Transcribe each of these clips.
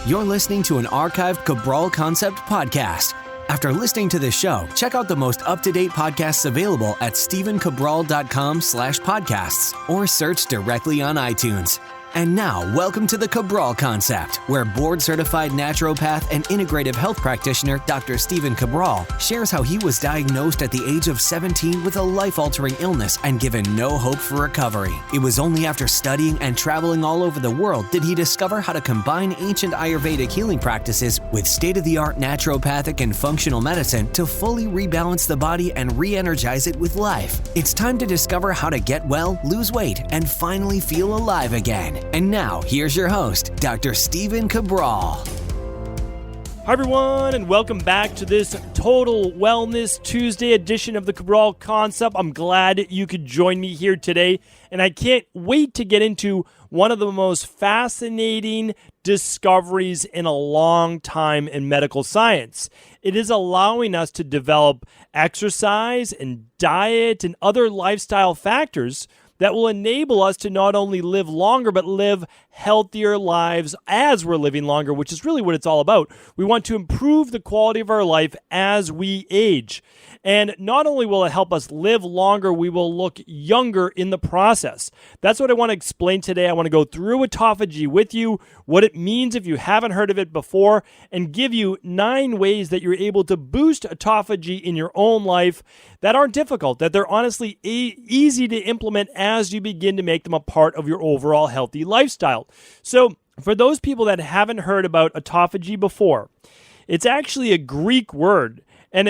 You're listening to an archived Cabral Concept podcast. After listening to this show, check out the most up-to-date podcasts available at stephencabral.com/podcasts or search directly on iTunes. And now, welcome to the Cabral Concept, where board-certified naturopath and integrative health practitioner Dr. Stephen Cabral shares how he was diagnosed at the age of 17 with a life-altering illness and given no hope for recovery. It was only after studying and traveling all over the world did he discover how to combine ancient Ayurvedic healing practices with state-of-the-art naturopathic and functional medicine to fully rebalance the body and re-energize it with life. It's time to discover how to get well, lose weight, and finally feel alive again. And now, here's your host, Dr. Stephen Cabral. Hi, everyone, and welcome back to this Total Wellness Tuesday edition of the Cabral Concept. I'm glad you could join me here today, and I can't wait to get into one of the most fascinating discoveries in a long time in medical science. It is allowing us to develop exercise and diet and other lifestyle factors that will enable us to not only live longer, but live healthier lives as we're living longer, which is really what it's all about. We want to improve the quality of our life as we age. And not only will it help us live longer, we will look younger in the process. That's what I want to explain today. I want to go through autophagy with you, what it means if you haven't heard of it before, and give you 9 ways that you're able to boost autophagy in your own life that aren't difficult, that they're honestly easy to implement as you begin to make them a part of your overall healthy lifestyle. So for those people that haven't heard about autophagy before, it's actually a Greek word,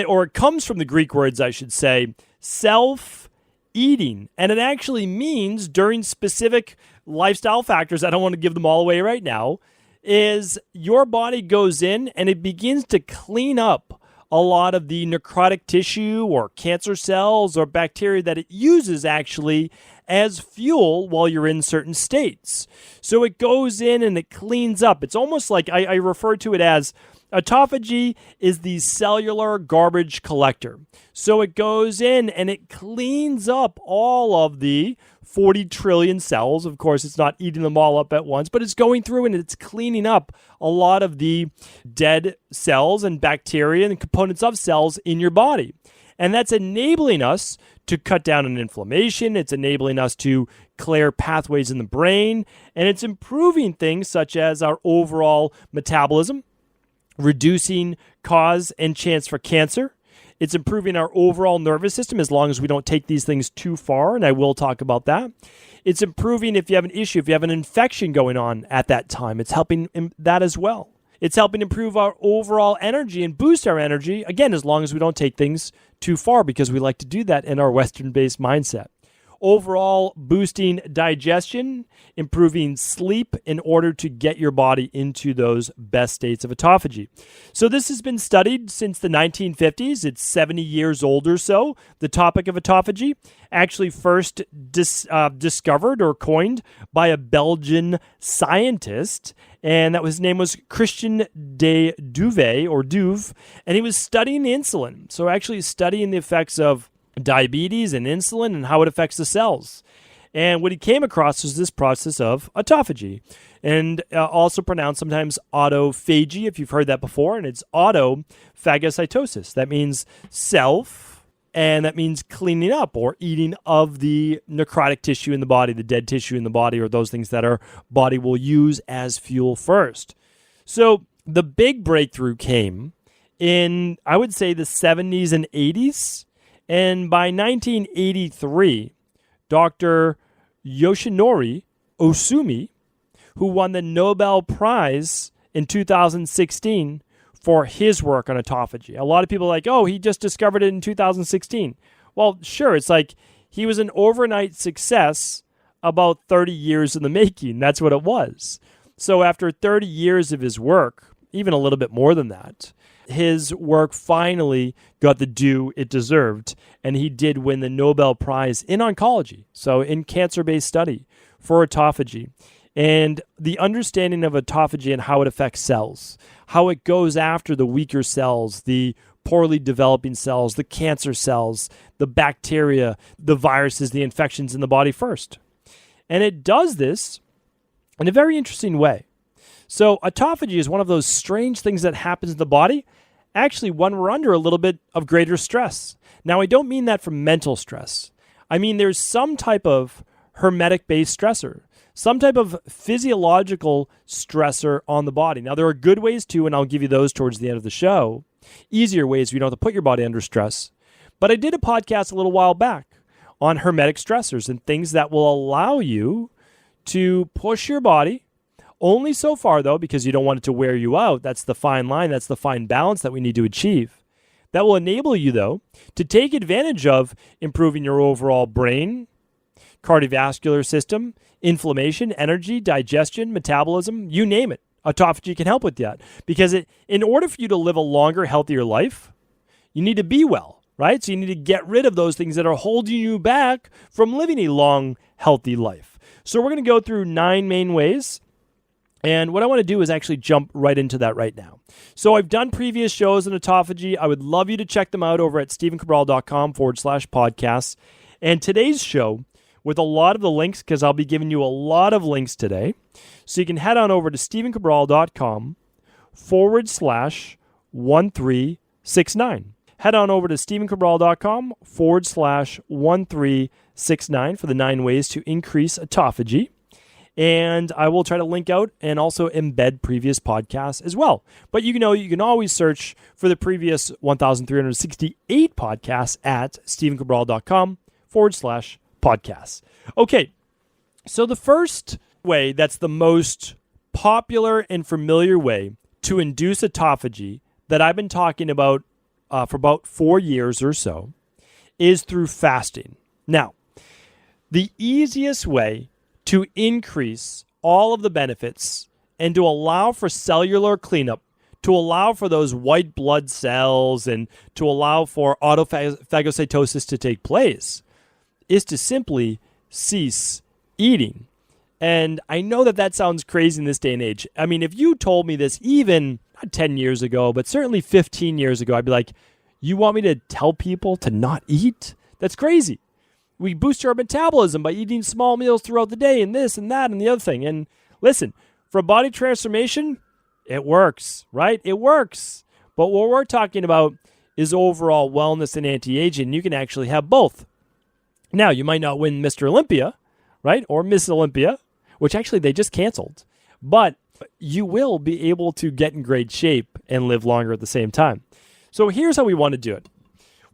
or it comes from the Greek words, I should say, self-eating. And it actually means during specific lifestyle factors, I don't want to give them all away right now, is your body goes in and it begins to clean up a lot of the necrotic tissue or cancer cells or bacteria that it uses actually as fuel while you're in certain states. So it goes in and it cleans up. It's almost like I refer to it as autophagy is the cellular garbage collector. So it goes in and it cleans up all of the 40 trillion cells. Of course, it's not eating them all up at once, but it's going through and it's cleaning up a lot of the dead cells and bacteria and components of cells in your body. And that's enabling us to cut down on inflammation. It's enabling us to clear pathways in the brain. And it's improving things such as our overall metabolism, reducing cause and chance for cancer. It's improving our overall nervous system as long as we don't take these things too far, and I will talk about that. It's improving if you have an issue, if you have an infection going on at that time. It's helping that as well. It's helping improve our overall energy and boost our energy, again, as long as we don't take things too far, because we like to do that in our Western-based mindset. Overall, boosting digestion, improving sleep in order to get your body into those best states of autophagy. So this has been studied since the 1950s. It's 70 years old or so. The topic of autophagy actually first discovered or coined by a Belgian scientist, and his name was Christian de Duve, and he was studying insulin. So actually studying the effects of diabetes and insulin and how it affects the cells. And what he came across was this process of autophagy, and also pronounced sometimes autophagy, if you've heard that before, and it's autophagocytosis. That means self, and that means cleaning up or eating of the necrotic tissue in the body, the dead tissue in the body, or those things that our body will use as fuel first. So the big breakthrough came in, I would say, the 70s and 80s. And by 1983, Dr. Yoshinori Ohsumi, who won the Nobel Prize in 2016 for his work on autophagy. A lot of people are like, oh, he just discovered it in 2016. Well, sure, it's like he was an overnight success about 30 years in the making. That's what it was. So after 30 years of his work, even a little bit more than that, his work finally got the due it deserved, and he did win the Nobel Prize in oncology, so in cancer-based study for autophagy. And the understanding of autophagy and how it affects cells, how it goes after the weaker cells, the poorly developing cells, the cancer cells, the bacteria, the viruses, the infections in the body first. And it does this in a very interesting way. So autophagy is one of those strange things that happens in the body, actually when we're under a little bit of greater stress. Now, I don't mean that from mental stress. I mean there's some type of hermetic-based stressor, some type of physiological stressor on the body. Now, there are good ways too, and I'll give you those towards the end of the show. Easier ways you don't have to put your body under stress. But I did a podcast a little while back on hermetic stressors and things that will allow you to push your body only so far, though, because you don't want it to wear you out. That's the fine line. That's the fine balance that we need to achieve. That will enable you, though, to take advantage of improving your overall brain, cardiovascular system, inflammation, energy, digestion, metabolism, you name it. Autophagy can help with that because in order for you to live a longer, healthier life, you need to be well, right? So you need to get rid of those things that are holding you back from living a long, healthy life. So we're going to go through 9 main ways. And what I want to do is actually jump right into that right now. So I've done previous shows on autophagy. I would love you to check them out over at stevencabral.com/podcasts. And today's show, with a lot of the links, because I'll be giving you a lot of links today. So you can head on over to stevencabral.com/1369. Head on over to stevencabral.com/1369 for the 9 ways to increase autophagy. And I will try to link out and also embed previous podcasts as well. But you can always search for the previous 1,368 podcasts at stevencabral.com/podcasts. Okay, so the first way, that's the most popular and familiar way to induce autophagy that I've been talking about for about 4 years or so, is through fasting. Now, the easiest way to increase all of the benefits and to allow for cellular cleanup, to allow for those white blood cells and to allow for autophagocytosis to take place, is to simply cease eating. And I know that sounds crazy in this day and age. I mean, if you told me this even not 10 years ago, but certainly 15 years ago, I'd be like, you want me to tell people to not eat? That's crazy. We boost our metabolism by eating small meals throughout the day and this and that and the other thing. And listen, for body transformation, it works, right? It works. But what we're talking about is overall wellness and anti-aging. You can actually have both. Now, you might not win Mr. Olympia, right? Or Miss Olympia, which actually they just canceled. But you will be able to get in great shape and live longer at the same time. So here's how we want to do it.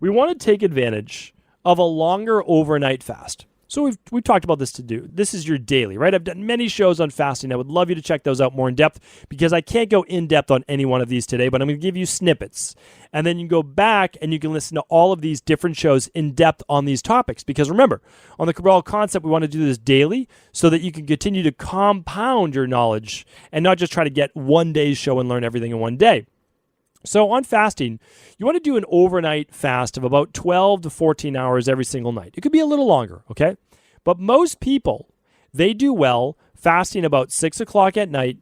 We want to take advantage of a longer overnight fast. So we've talked about this to do. This is your daily, right? I've done many shows on fasting. I would love you to check those out more in depth because I can't go in depth on any one of these today, but I'm going to give you snippets. And then you can go back and you can listen to all of these different shows in depth on these topics. Because remember, on the Cabral concept, we want to do this daily so that you can continue to compound your knowledge and not just try to get one day's show and learn everything in one day. So on fasting, you want to do an overnight fast of about 12 to 14 hours every single night. It could be a little longer, okay? But most people, they do well fasting about 6 o'clock at night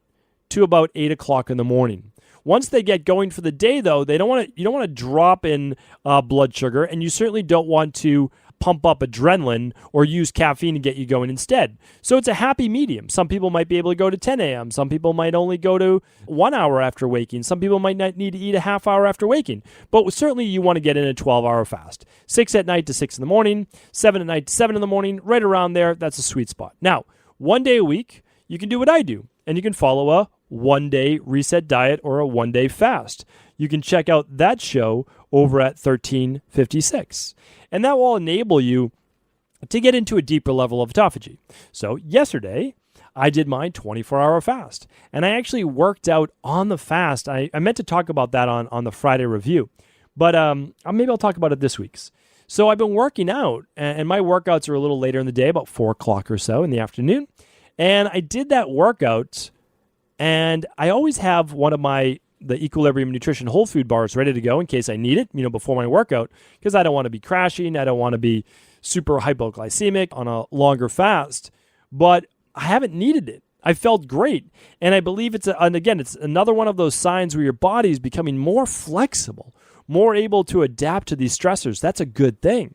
to about 8 o'clock in the morning. Once they get going for the day, though, you don't want to drop in blood sugar, and you certainly don't want to pump up adrenaline or use caffeine to get you going instead. So it's a happy medium. Some people might be able to go to 10 a.m. Some people might only go to 1 hour after waking. Some people might not need to eat a half hour after waking. But certainly you want to get in a 12-hour fast. 6 at night to 6 in the morning, 7 at night to 7 in the morning, right around there. That's a sweet spot. Now, 1 day a week, you can do what I do, and you can follow a 1-day reset diet or a 1-day fast. You can check out that show over at 1356. And that will enable you to get into a deeper level of autophagy. So yesterday, I did my 24-hour fast. And I actually worked out on the fast. I meant to talk about that on the Friday review. But maybe I'll talk about it this week's. So I've been working out. And my workouts are a little later in the day, about 4 o'clock or so in the afternoon. And I did that workout. And I always have one of the Equilibrium Nutrition whole food bars ready to go in case I need it, before my workout, because I don't want to be crashing. I don't want to be super hypoglycemic on a longer fast, but I haven't needed it. I felt great. And I believe it's another one of those signs where your body is becoming more flexible, more able to adapt to these stressors. That's a good thing.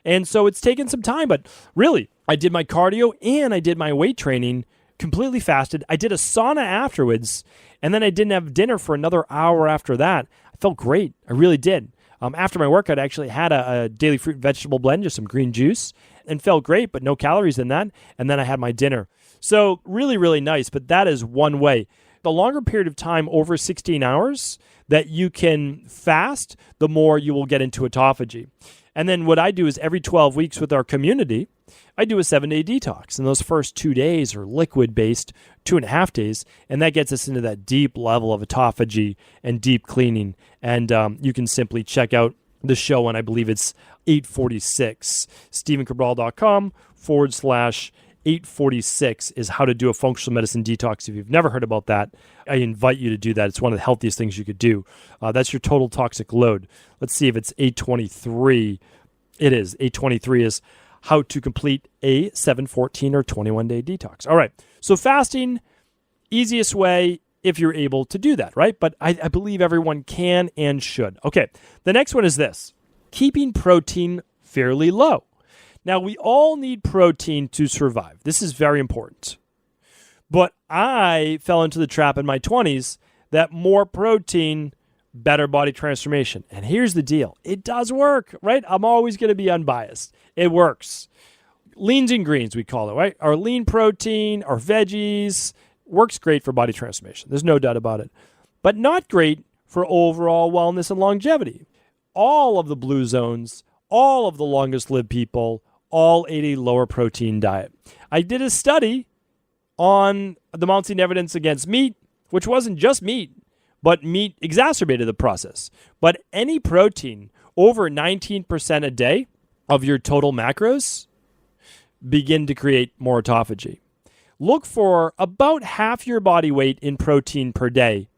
And so it's taken some time, but really, I did my cardio and I did my weight training completely fasted. I did a sauna afterwards, and then I didn't have dinner for another hour after that. I felt great. I really did. After my workout, I actually had a daily fruit and vegetable blend, just some green juice, and felt great, but no calories in that. And then I had my dinner. So really, really nice. But that is one way. The longer period of time, over 16 hours, that you can fast, the more you will get into autophagy. And then what I do is every 12 weeks with our community, I do a 7-day detox. And those first 2 days are liquid-based, 2.5 days. And that gets us into that deep level of autophagy and deep cleaning. And you can simply check out the show, and I believe it's 846. StephenCabral.com/846 is how to do a functional medicine detox. If you've never heard about that, I invite you to do that. It's one of the healthiest things you could do. That's your total toxic load. Let's see if it's 823. It is. 823 is how to complete a 7, 14, or 21-day detox. All right. So fasting, easiest way if you're able to do that, right? But I believe everyone can and should. Okay. The next one is this. Keeping protein fairly low. Now, we all need protein to survive. This is very important. But I fell into the trap in my 20s that more protein, better body transformation. And here's the deal. It does work, right? I'm always going to be unbiased. It works. Leans and greens, we call it, right? Our lean protein, our veggies, works great for body transformation. There's no doubt about it. But not great for overall wellness and longevity. All of the blue zones, all of the longest lived people, all ate a lower protein diet. I did a study on the mounting evidence against meat, which wasn't just meat, but meat exacerbated the process. But any protein over 19% a day of your total macros begin to create more autophagy. Look for about half your body weight in protein per day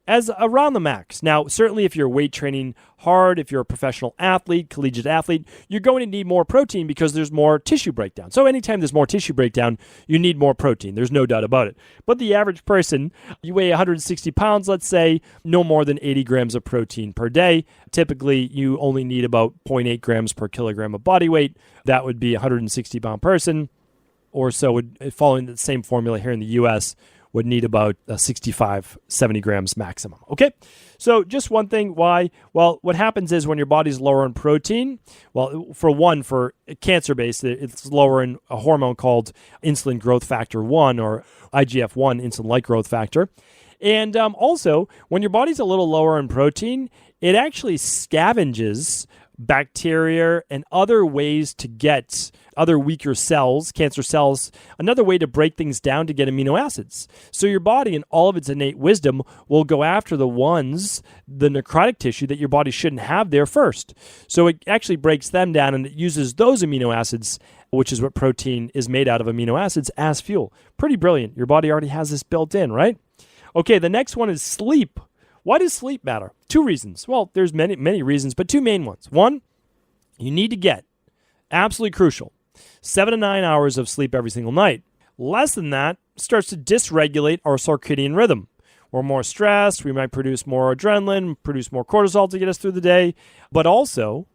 as around the max. Now, certainly if you're weight training hard, if you're a professional athlete, collegiate athlete, you're going to need more protein because there's more tissue breakdown. So anytime there's more tissue breakdown, you need more protein. There's no doubt about it. But the average person, you weigh 160 pounds, let's say, no more than 80 grams of protein per day. Typically, you only need about 0.8 grams per kilogram of body weight. That would be a 160-pound person or so, following the same formula here in the U.S., would need about 65, 70 grams maximum. Okay? So just one thing, why? Well, what happens is when your body's lower in protein, well, for cancer-based, it's lower in a hormone called insulin growth factor 1 or IGF-1, insulin-like growth factor. And also, when your body's a little lower in protein, it actually scavenges bacteria and other ways to get other weaker cells, cancer cells, another way to break things down to get amino acids. So your body, in all of its innate wisdom, will go after the necrotic tissue that your body shouldn't have there first. So it actually breaks them down and it uses those amino acids, which is what protein is made out of, amino acids, as fuel. Pretty brilliant. Your body already has this built in, right? Okay, the next one is sleep. Why does sleep matter? 2 reasons. Well, there's many, many reasons, but 2 main ones. 1, you need to get, absolutely crucial, 7 to 9 hours of sleep every single night. Less than that starts to dysregulate our circadian rhythm. We're more stressed. We might produce more adrenaline, produce more cortisol to get us through the day. But also,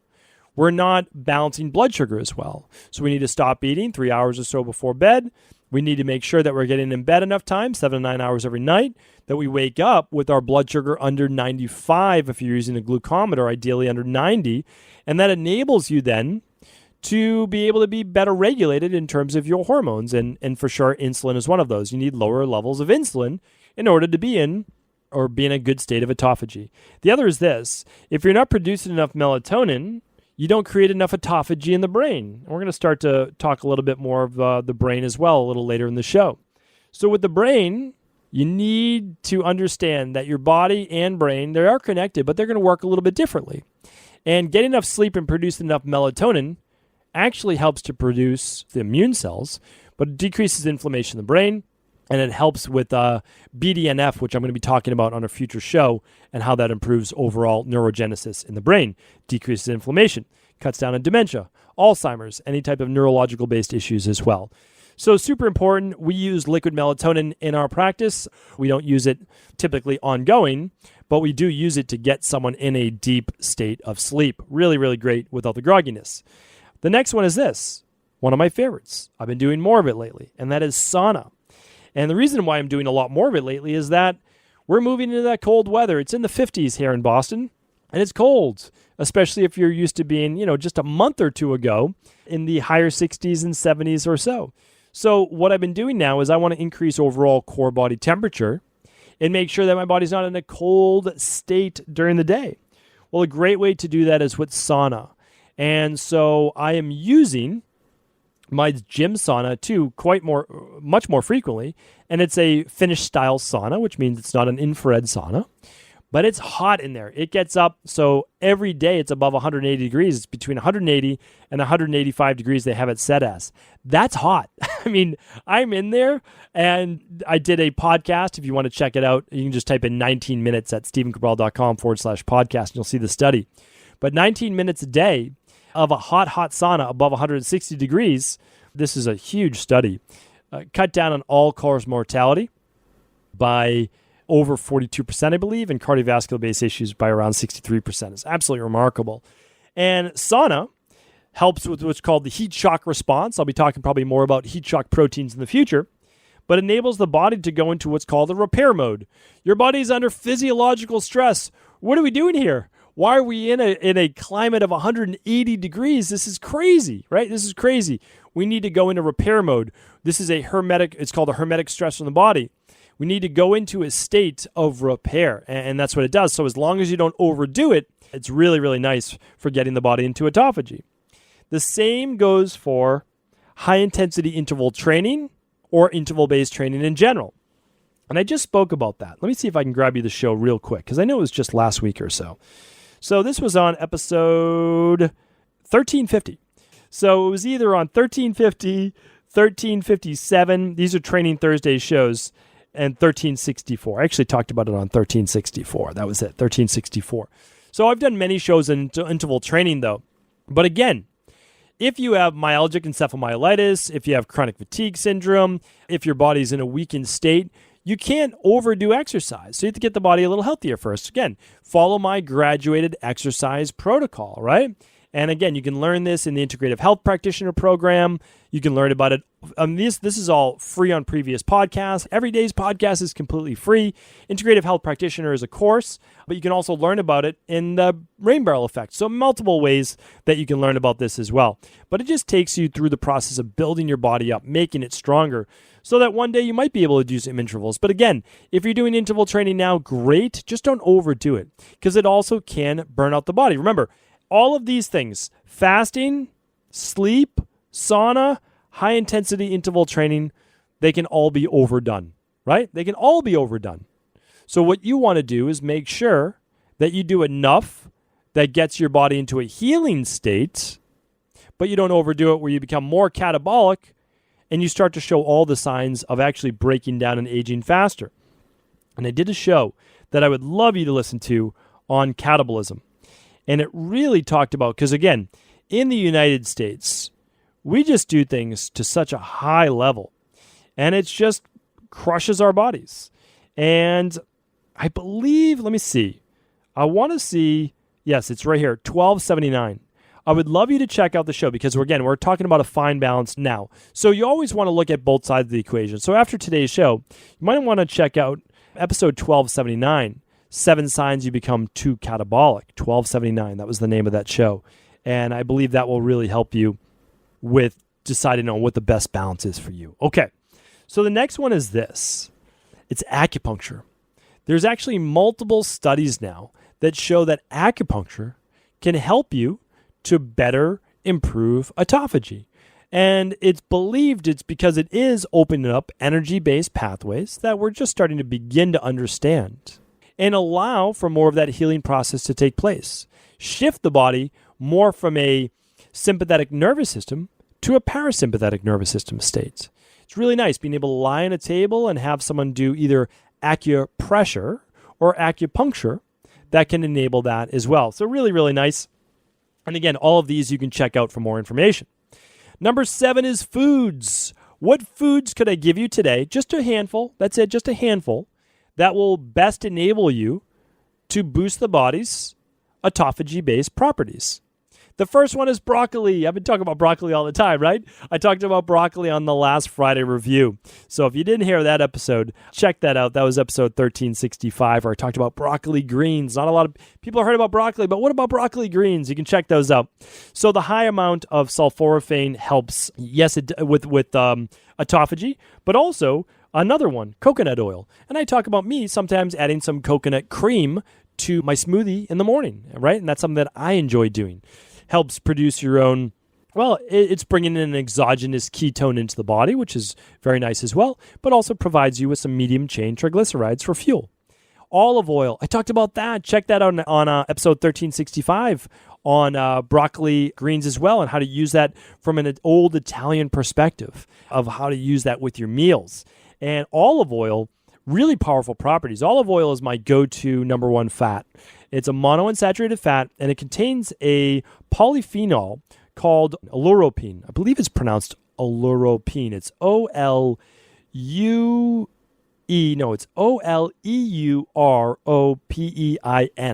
we're not balancing blood sugar as well. So we need to stop eating 3 hours or so before bed. We need to make sure that we're getting in bed enough time, 7 to 9 hours every night, that we wake up with our blood sugar under 95 if you're using a glucometer, ideally under 90. And that enables you then to be able to be better regulated in terms of your hormones. And for sure, insulin is one of those. You need lower levels of insulin in order to be in a good state of autophagy. The other is this. If you're not producing enough melatonin, you don't create enough autophagy in the brain. And we're going to start to talk a little bit more of the brain as well a little later in the show. So with the brain, you need to understand that your body and brain, they are connected, but they're going to work a little bit differently. And getting enough sleep and producing enough melatonin actually helps to produce the immune cells, but it decreases inflammation in the brain, and it helps with BDNF, which I'm going to be talking about on a future show, and how that improves overall neurogenesis in the brain, decreases inflammation, cuts down on dementia, Alzheimer's, any type of neurological-based issues as well. So super important. We use liquid melatonin in our practice. We don't use it typically ongoing, but we do use it to get someone in a deep state of sleep. Really, really great without the grogginess. The next one is this, one of my favorites. I've been doing more of it lately, and that is sauna. And the reason why I'm doing a lot more of it lately is that we're moving into that cold weather. It's in the 50s here in Boston, and it's cold, especially if you're used to being, just a month or two ago in the higher 60s and 70s or so. So what I've been doing now is I want to increase overall core body temperature and make sure that my body's not in a cold state during the day. Well, a great way to do that is with sauna. And so I am using my gym sauna too much more frequently. And it's a Finnish style sauna, which means it's not an infrared sauna, but it's hot in there. It gets up. So every day it's above 180 degrees. It's between 180 and 185 degrees they have it set as. That's hot. I mean, I'm in there, and I did a podcast. If you want to check it out, you can just type in 19 minutes at stephencabral.com/podcast, and you'll see the study. But 19 minutes a day of a hot sauna above 160 degrees, this is a huge study, cut down on all-cause mortality by over 42%, I believe, and cardiovascular-based issues by around 63%. It's absolutely remarkable. And sauna helps with what's called the heat shock response. I'll be talking probably more about heat shock proteins in the future, but enables the body to go into what's called a repair mode. Your body's under physiological stress. What are we doing here? Why are we in a climate of 180 degrees? This is crazy, right? This is crazy. We need to go into repair mode. This is it's called a hermetic stress on the body. We need to go into a state of repair, and that's what it does. So as long as you don't overdo it, it's really, really nice for getting the body into autophagy. The same goes for high-intensity interval training or interval-based training in general. And I just spoke about that. Let me see if I can grab you the show real quick, because I know it was just last week or so. So this was on episode 1350. So it was either on 1350, 1357. These are Training Thursday shows. And 1364. I actually talked about it on 1364. That was it, 1364. So I've done many shows in interval training, though. But again, if you have myalgic encephalomyelitis, if you have chronic fatigue syndrome, if your body's in a weakened state, you can't overdo exercise. So you have to get the body a little healthier first. Again, follow my graduated exercise protocol, right? And again, you can learn this in the Integrative Health Practitioner Program. You can learn about it. This is all free on previous podcasts. Every day's podcast is completely free. Integrative Health Practitioner is a course, but you can also learn about it in the Rain Barrel Effect. So multiple ways that you can learn about this as well. But it just takes you through the process of building your body up, making it stronger, so that one day you might be able to do some intervals. But again, if you're doing interval training now, great. Just don't overdo it, because it also can burn out the body. Remember, all of these things, fasting, sleep, sauna, high-intensity interval training, they can all be overdone, right? They can all be overdone. So what you want to do is make sure that you do enough that gets your body into a healing state, but you don't overdo it where you become more catabolic and you start to show all the signs of actually breaking down and aging faster. And I did a show that I would love you to listen to on catabolism. And it really talked about, because again, in the United States, we just do things to such a high level, and it just crushes our bodies. And I believe, let me see. I want to see, yes, it's right here, 1279. I would love you to check out the show, because we're talking about a fine balance now. So you always want to look at both sides of the equation. So after today's show, you might want to check out episode 1279. 7 Signs You Become Too Catabolic, 1279. That was the name of that show. And I believe that will really help you with deciding on what the best balance is for you. Okay, so the next one is this. It's acupuncture. There's actually multiple studies now that show that acupuncture can help you to better improve autophagy. And it's believed it's because it is opening up energy-based pathways that we're just starting to begin to understand, and allow for more of that healing process to take place. Shift the body more from a sympathetic nervous system to a parasympathetic nervous system state. It's really nice being able to lie on a table and have someone do either acupressure or acupuncture that can enable that as well. So really, really nice. And again, all of these you can check out for more information. Number 7 is foods. What foods could I give you today? Just a handful. That's it, just a handful. That will best enable you to boost the body's autophagy-based properties. The first one is broccoli. I've been talking about broccoli all the time, right? I talked about broccoli on the last Friday review. So if you didn't hear that episode, check that out. That was episode 1365, where I talked about broccoli greens. Not a lot of people have heard about broccoli, but what about broccoli greens? You can check those out. So the high amount of sulforaphane helps, yes, with autophagy, but also another one, coconut oil. And I talk about me sometimes adding some coconut cream to my smoothie in the morning, right? And that's something that I enjoy doing. Helps produce your own, well, it's bringing in an exogenous ketone into the body, which is very nice as well, but also provides you with some medium-chain triglycerides for fuel. Olive oil, I talked about that. Check that out on episode 1365 on broccoli greens as well, and how to use that from an old Italian perspective of how to use that with your meals. And olive oil, really powerful properties. Olive oil is my go-to number one fat. It's a monounsaturated fat, and it contains a polyphenol called oleuropein. I believe it's pronounced oleuropein. It's O-L-U-E. No, it's O-L-E-U-R-O-P-E-I-N.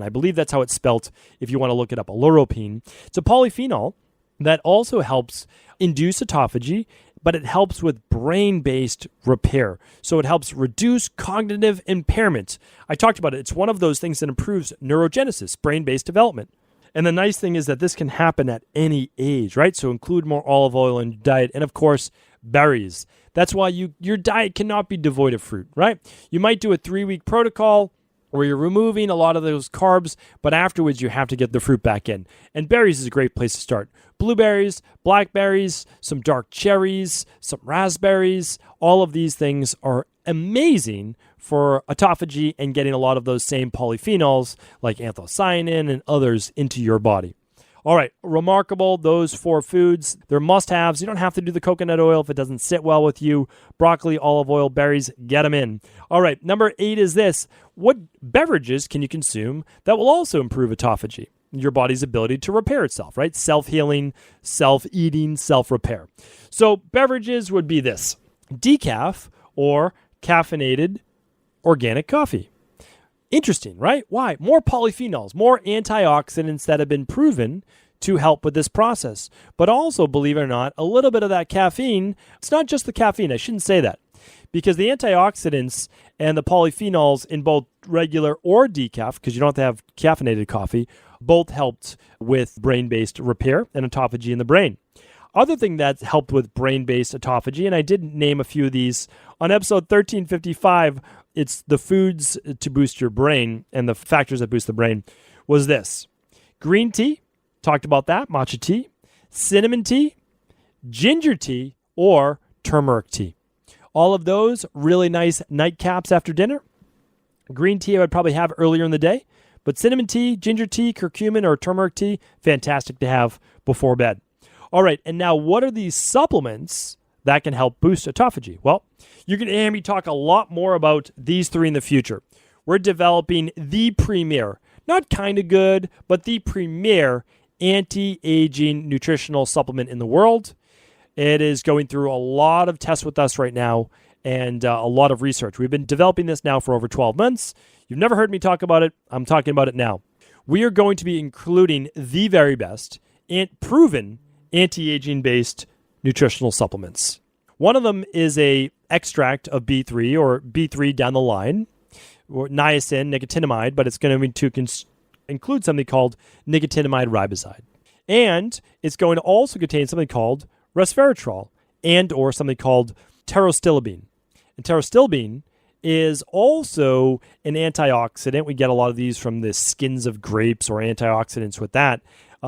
I believe that's how it's spelt if you want to look it up. Oleuropein. It's a polyphenol that also helps induce autophagy, but it helps with brain-based repair. So it helps reduce cognitive impairment. I talked about it. It's one of those things that improves neurogenesis, brain-based development. And the nice thing is that this can happen at any age, right? So include more olive oil in your diet. And of course, berries. That's why your diet cannot be devoid of fruit, right? You might do a 3-week protocol where you're removing a lot of those carbs, but afterwards you have to get the fruit back in. And berries is a great place to start. Blueberries, blackberries, some dark cherries, some raspberries, all of these things are amazing for autophagy and getting a lot of those same polyphenols like anthocyanin and others into your body. All right, remarkable, those 4 foods. They're must-haves. You don't have to do the coconut oil if it doesn't sit well with you. Broccoli, olive oil, berries, get them in. All right, number 8 is this. What beverages can you consume that will also improve autophagy? Your body's ability to repair itself, right? Self-healing, self-eating, self-repair. So beverages would be this: decaf or caffeinated organic coffee. Interesting, right? Why? More polyphenols, more antioxidants that have been proven to help with this process. But also, believe it or not, a little bit of that caffeine. It's not just the caffeine. I shouldn't say that, because the antioxidants and the polyphenols in both regular or decaf, because you don't have to have caffeinated coffee, both helped with brain-based repair and autophagy in the brain. Other thing that's helped with brain-based autophagy, and I did name a few of these on episode 1355, it's the foods to boost your brain and the factors that boost the brain, was this: green tea, talked about that, matcha tea, cinnamon tea, ginger tea, or turmeric tea. All of those really nice nightcaps after dinner. Green tea I would probably have earlier in the day, but cinnamon tea, ginger tea, curcumin, or turmeric tea, fantastic to have before bed. All right, and now what are these supplements that can help boost autophagy? Well, you're going to hear me talk a lot more about these 3 in the future. We're developing the premier, not kind of good, but the premier anti-aging nutritional supplement in the world. It is going through a lot of tests with us right now and a lot of research. We've been developing this now for over 12 months. You've never heard me talk about it. I'm talking about it now. We are going to be including the very best and proven anti-aging based nutritional supplements. One of them is a extract of B3 or B3 down the line, or niacin, nicotinamide, but it's going to include something called nicotinamide riboside. And it's going to also contain something called resveratrol and or something called pterostilbene. And pterostilbene is also an antioxidant. We get a lot of these from the skins of grapes or antioxidants with that.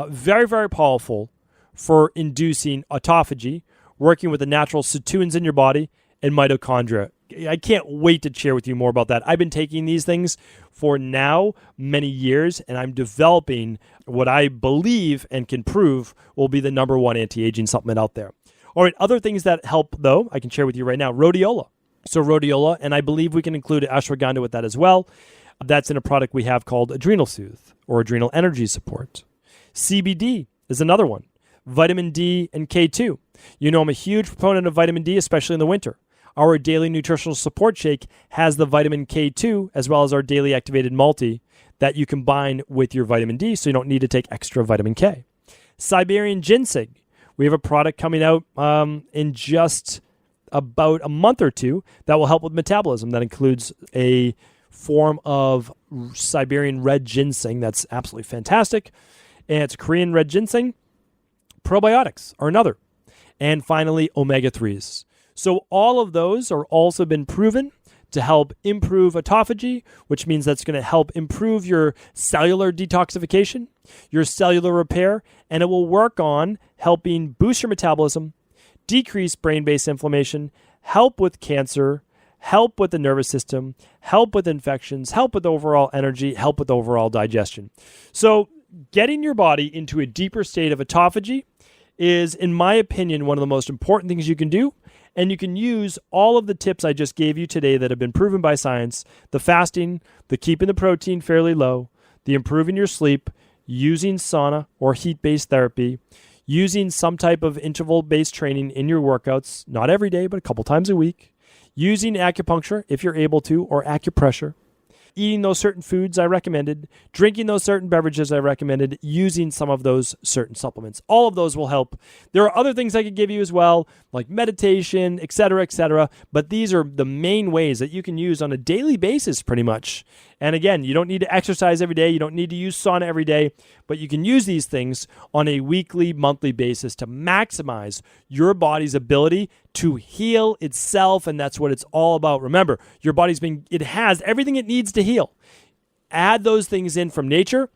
Very, very powerful for inducing autophagy, working with the natural sirtuins in your body, and mitochondria. I can't wait to share with you more about that. I've been taking these things for now many years, and I'm developing what I believe and can prove will be the number one anti-aging supplement out there. All right, other things that help, though, I can share with you right now. Rhodiola. So rhodiola, and I believe we can include ashwagandha with that as well. That's in a product we have called Adrenal Soothe or Adrenal Energy Support. CBD is another one. Vitamin D and K2. You know I'm a huge proponent of vitamin D, especially in the winter. Our daily nutritional support shake has the vitamin K2 as well as our daily activated multi that you combine with your vitamin D, so you don't need to take extra vitamin K. Siberian ginseng. We have a product coming out in just about a month or two that will help with metabolism. That includes a form of Siberian red ginseng that's absolutely fantastic. And it's Korean red ginseng. Probiotics are another. And finally, omega-3s. So all of those are also been proven to help improve autophagy, which means that's going to help improve your cellular detoxification, your cellular repair, and it will work on helping boost your metabolism, decrease brain-based inflammation, help with cancer, help with the nervous system, help with infections, help with overall energy, help with overall digestion. So getting your body into a deeper state of autophagy is, in my opinion, one of the most important things you can do. And you can use all of the tips I just gave you today that have been proven by science, the fasting, the keeping the protein fairly low, the improving your sleep, using sauna or heat-based therapy, using some type of interval-based training in your workouts, not every day, but a couple times a week, using acupuncture if you're able to, or acupressure, eating those certain foods I recommended, drinking those certain beverages I recommended, using some of those certain supplements. All of those will help. There are other things I could give you as well, like meditation, et cetera, but these are the main ways that you can use on a daily basis pretty much. And again, you don't need to exercise every day. You don't need to use sauna every day, but you can use these things on a weekly, monthly basis to maximize your body's ability to heal itself. And that's what it's all about. Remember, your body's it has everything it needs to heal. Add those things in from nature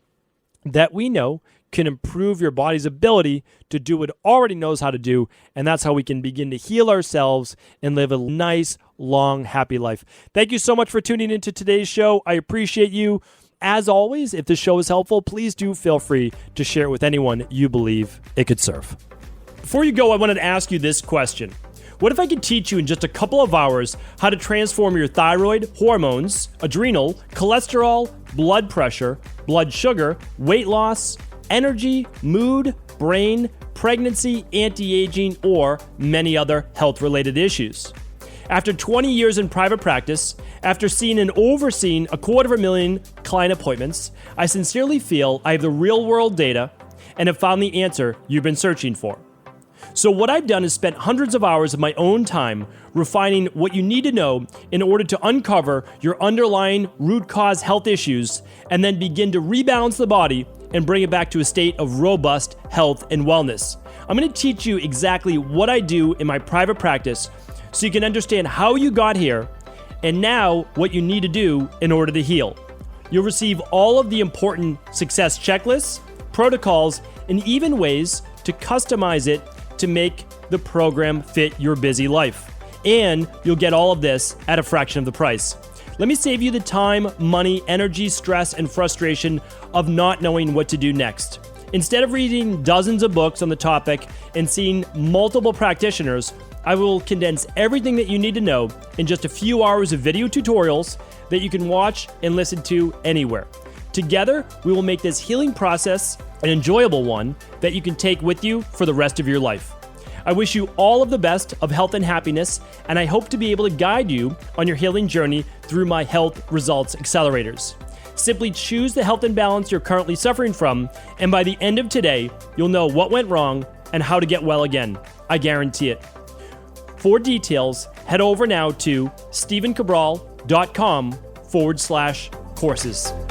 that we know can improve your body's ability to do what it already knows how to do. And that's how we can begin to heal ourselves and live a nice, long, happy life. Thank you so much for tuning into today's show. I appreciate you. As always, if this show is helpful, please do feel free to share it with anyone you believe it could serve. Before you go, I wanted to ask you this question. What if I could teach you in just a couple of hours how to transform your thyroid, hormones, adrenal, cholesterol, blood pressure, blood sugar, weight loss, energy, mood, brain, pregnancy, anti-aging, or many other health-related issues? After 20 years in private practice, after seeing and overseeing 250,000 client appointments, I sincerely feel I have the real-world data and have found the answer you've been searching for. So what I've done is spent hundreds of hours of my own time refining what you need to know in order to uncover your underlying root cause health issues and then begin to rebalance the body and bring it back to a state of robust health and wellness. I'm going to teach you exactly what I do in my private practice so you can understand how you got here and now what you need to do in order to heal. You'll receive all of the important success checklists, protocols, and even ways to customize it to make the program fit your busy life. And you'll get all of this at a fraction of the price. Let me save you the time, money, energy, stress, and frustration of not knowing what to do next. Instead of reading dozens of books on the topic and seeing multiple practitioners, I will condense everything that you need to know in just a few hours of video tutorials that you can watch and listen to anywhere. Together, we will make this healing process an enjoyable one that you can take with you for the rest of your life. I wish you all of the best of health and happiness, and I hope to be able to guide you on your healing journey through my Health Results Accelerators. Simply choose the health imbalance you're currently suffering from, and by the end of today, you'll know what went wrong and how to get well again. I guarantee it. For details, head over now to stephencabral.com/courses.